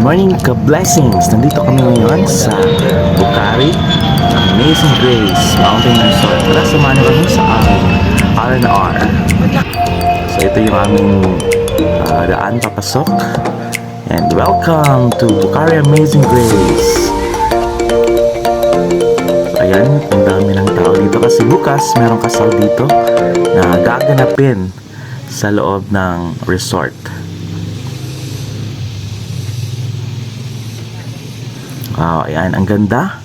Morning ka-blessings! Nandito kami ngayon sa Bucari Amazing Grace Mountain Resort. Tara, samahan niyo kami sa aming R&R. So ito yung aming daan papasok. And welcome to Bucari Amazing Grace. So ayan, ang dami ng tao dito kasi bukas merong kasal dito na gaganapin sa loob ng resort. Wow, ayan, ang ganda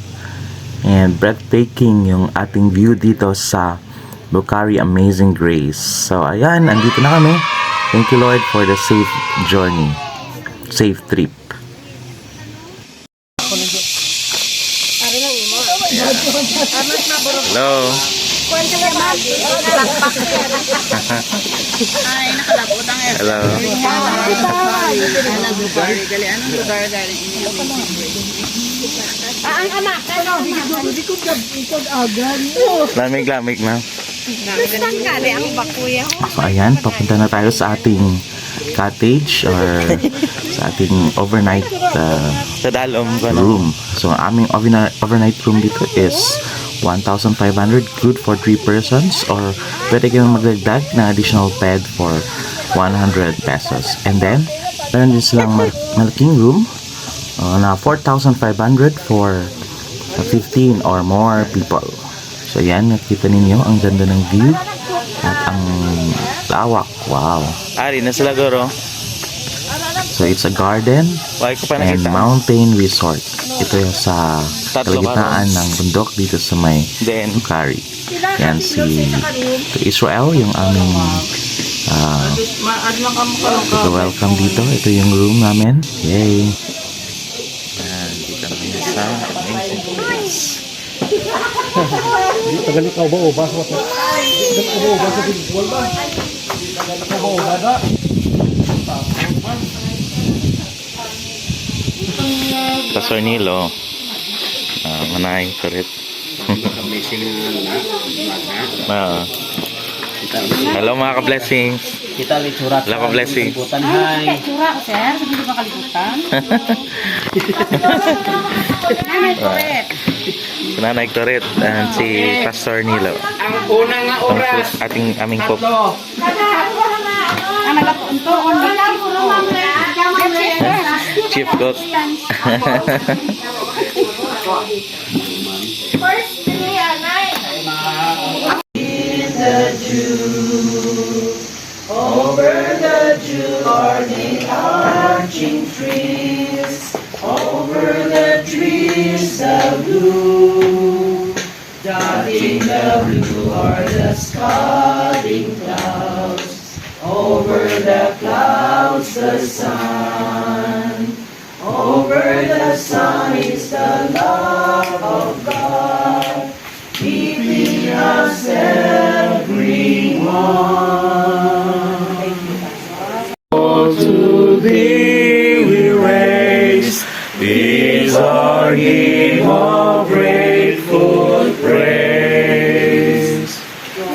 and breathtaking yung ating view dito sa Bucari Amazing Grace. So ayan, andito na kami. Thank you Lord for the safe journey, safe trip. Hello. Ay, nakalabot ang air. Hello. Anong lugar galing inyo? Ang anak, ano? Lamig-lamig na. Saan gali ang bakuya? So ayan, papunta na tayo sa ating cottage or sa ating overnight room. So ang aming overnight room dito is 1,500, good for 3 persons, or pwede kayo magdagdag na additional bed for 100 pesos. And then meron din silang malaking room na 4,500 for 15 or more people. So yan, nakita ninyo ang ganda ng view at ang lawak. Wow. Ari na sila goro. So it's a garden and mountain resort. Ito yung sa kalagitnaan ng bundok dito sa may Bucari. Yan si Israel, yung aming welcome dito. Ito yung room namin. Yay! Yan, dito namin sa amazing place. Tagal ka ba o ba? Tagal ka ba o ba sa pinagbuwal ba? Tagal ka ba o ba na? Pastor Nilo, manay, kurit. Hello mga ka-blessings. Kita litsura. Hello ka-blessings. Ay, tsura ko, sir. Sabi ko makalimutan. Nanay correct. Nanay kurit and si Pastor Nilo. Ang unang nga oras. Aming cook. Ang nagapuntoon. Chief cook. First day, anay. Over the Jordan arching trees, over the trees the blue, dotting the blue are the scudding clouds, over the clouds the sun, over the sun is the love of God, keeping us everyone. To thee we raise, these are hymn of grateful praise,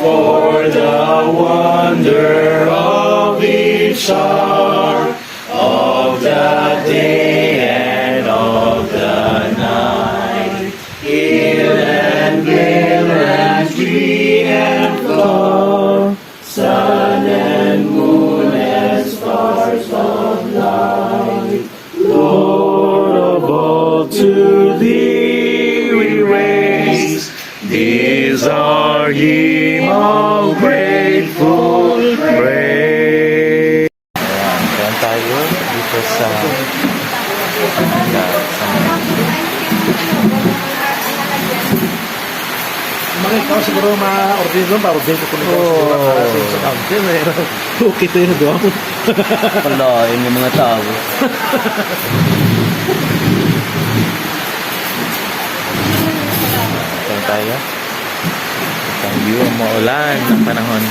for the wonder of each hour, of the day and of the night, hill and vale and tree and flower, sun and moon and stars of light. Lord of all, to thee we raise, these are hymn of grateful praise. Ayan, kaya tayo dito sa Mga ikaw siguro ma-order doon. Pa-order ko kung ikaw siguro sa counter. Okay ito yun doon. Palain yung mga tao. kaya tayo. Ang view ang maulan ng panahon.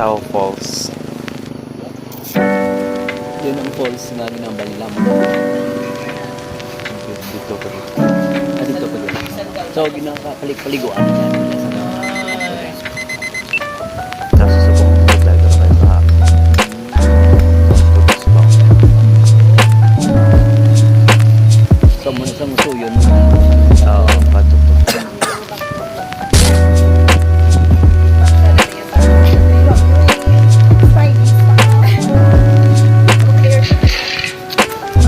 Tao Falls. Yun ang falls nga ginambal nila mo. Dito pa dito. Dito pa yun. So, ginakapalik-paliguan nila nila sa mga Kaso sa buong vlog na tayo sa Tubos ba? sa muna sa muso yun. Oo, patutog.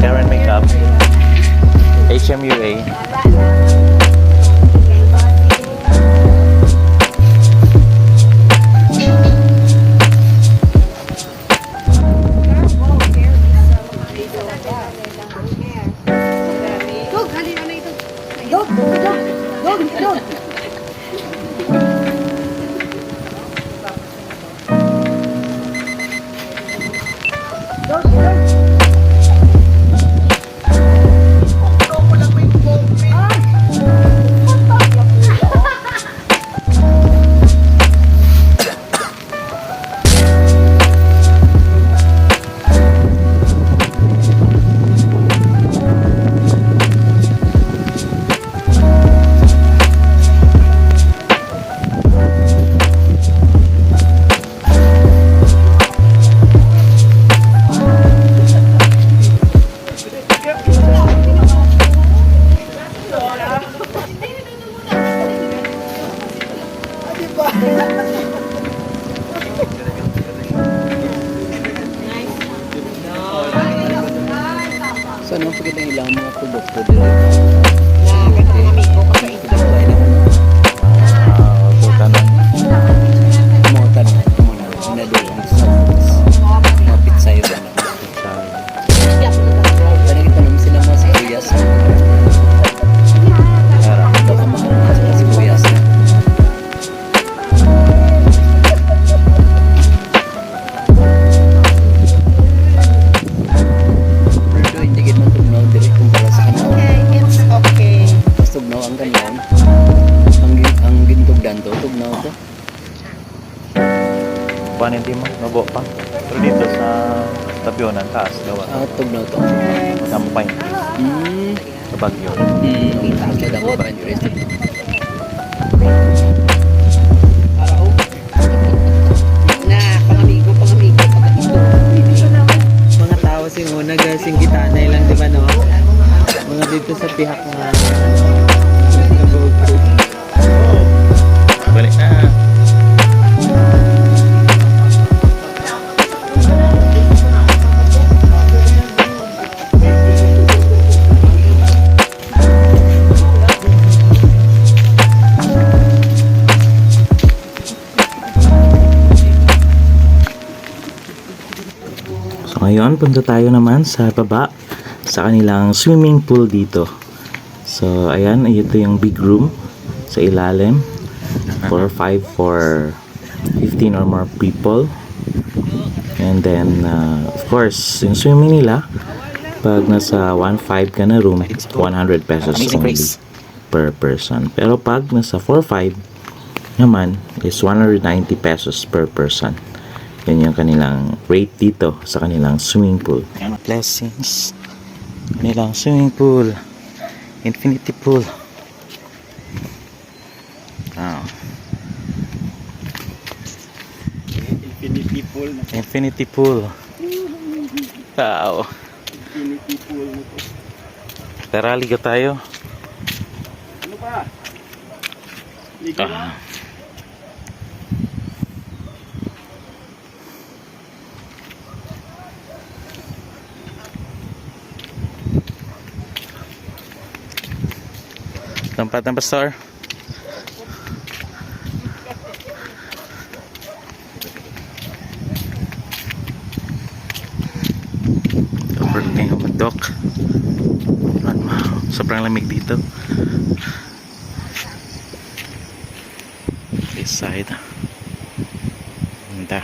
Karen Makeup. HMUA. Dog, halina na ito. Dog, dog, dog, dog. So, anong pagkita ilang mga produkto dito? Mga Putanan. tanong, mga pinadulong sa mga pizza yun. Tadi kita naman sila mga sibuyas. Baka mahal na sila sibuyas. Pero hindi gid man tugnaw diri kumpara sa kanawon. It's okay. Mas tugnaw ang kanawon. Ang gintugdan to, tugnaw to. Paano hindi mo? Nabo pa. Pero dito sa Tabionan, taas, gawa. Tugnaw to. Sampay. Sa Baguio. Sa dako pa rin interesting. Na, pangamigo, pangamigo. Mga tao sing una gasing gitanay lang di ba no? Mga dito sa pihak nga Balik na. So ngayon, punta tayo naman sa baba sa kanilang swimming pool dito. So ayan, ito yung big room sa ilalim for 15 or more people. And then of course, yung swimming nila pag nasa 1.5 ka na room, 100 pesos only per person. Pero pag nasa 4.5 naman is 190 pesos per person. Yan yung kanilang rate dito sa kanilang swimming pool. Blessings. Kanilang swimming pool. Infinity pool. Wow. Infinity pool na Infinity pool. Wow. infinity pool na to. Tara, liga tayo. Ano pa? Liga na? Lampat ng pastor. Birthday ng mandok. Sobrang lamig dito. This side. Ganda.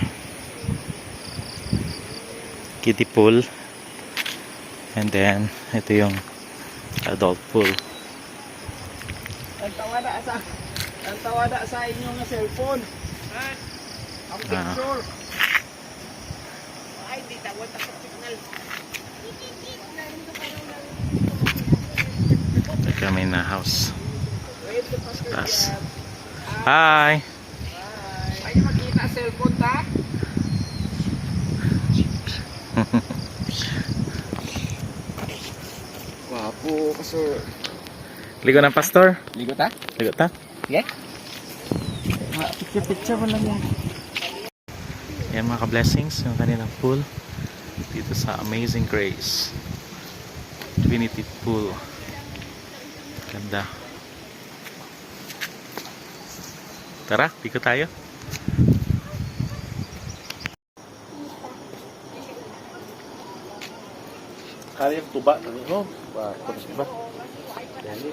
Kiddie pool. And then, ito yung adult pool. Ang tawada sa inyong cellphone. Ang picture. Kami na house. Taas. Hi! Ay, makita cellphone ta? Wapo ka, sir. Ligo ng pastor. Ligo ta? Ligo ta. Yeah? Picture mo lang yan. Yan mga ka-blessings, yung kanilang pool dito sa Amazing Grace Trinity Pool. Ganda. Tara, dito tayo. Kaya yung tuba. Ano? Tapos ba? Dali.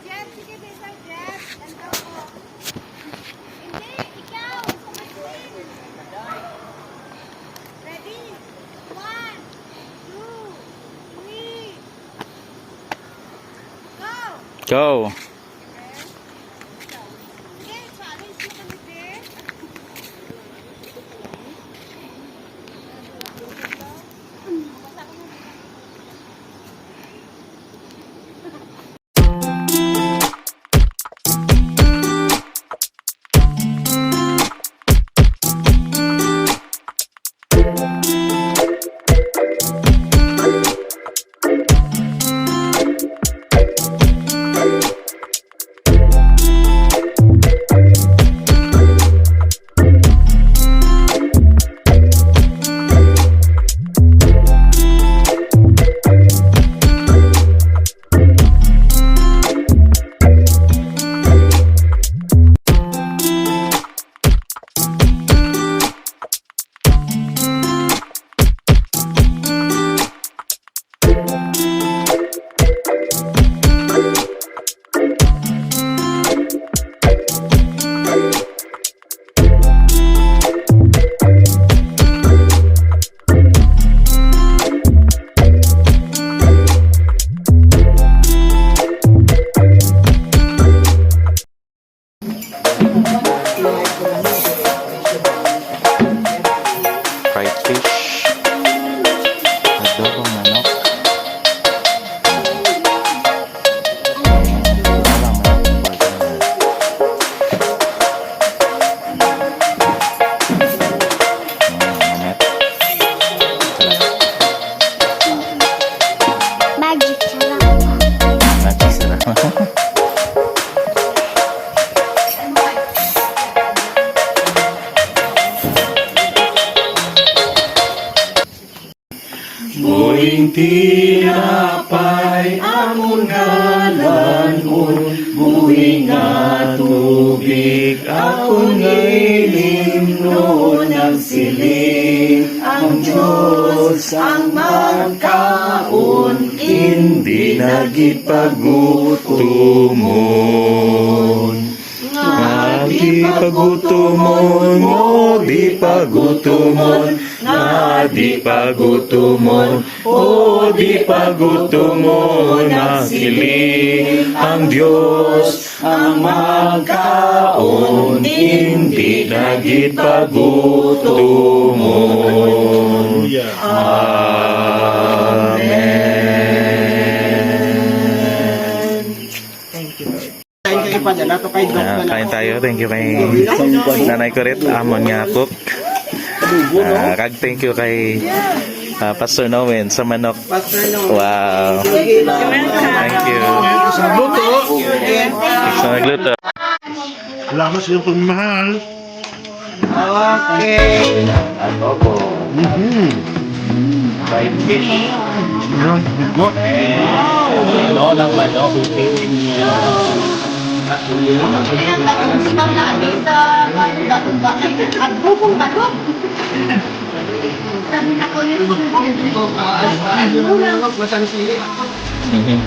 Jeff, sige dito, Jeff. Ando ko. Hindi, ikaw. Ready? 1, 2, 3. Go! Go! Sige, challenge mo kami, dear. Fried fish. Adobong manok. Walang manok. Manok. Magic sarap. Magic sarap. Muling tinapay amon ngalanon, buhi nga tubig akong ilimno ng siling. Ang Diyos ang magkaon, hindi nagipagutumon. Nga di pagutumon, o di pagutumon, nga di pagutumon, o di pagutumon ang siling. Ang Diyos ang magkaon, hindi nagipagutumon. Amen. Kain tayo. Thank you kay Nanay Coret. Amon nga cook. Kag thank you kay Pastor Nowen sa manok. Wow. Thank you. Sa luto. Sa nagluto. Salamat sa iyong pagmamahal. Okay. Fried fish. Good. Ano lang manok. Mhm.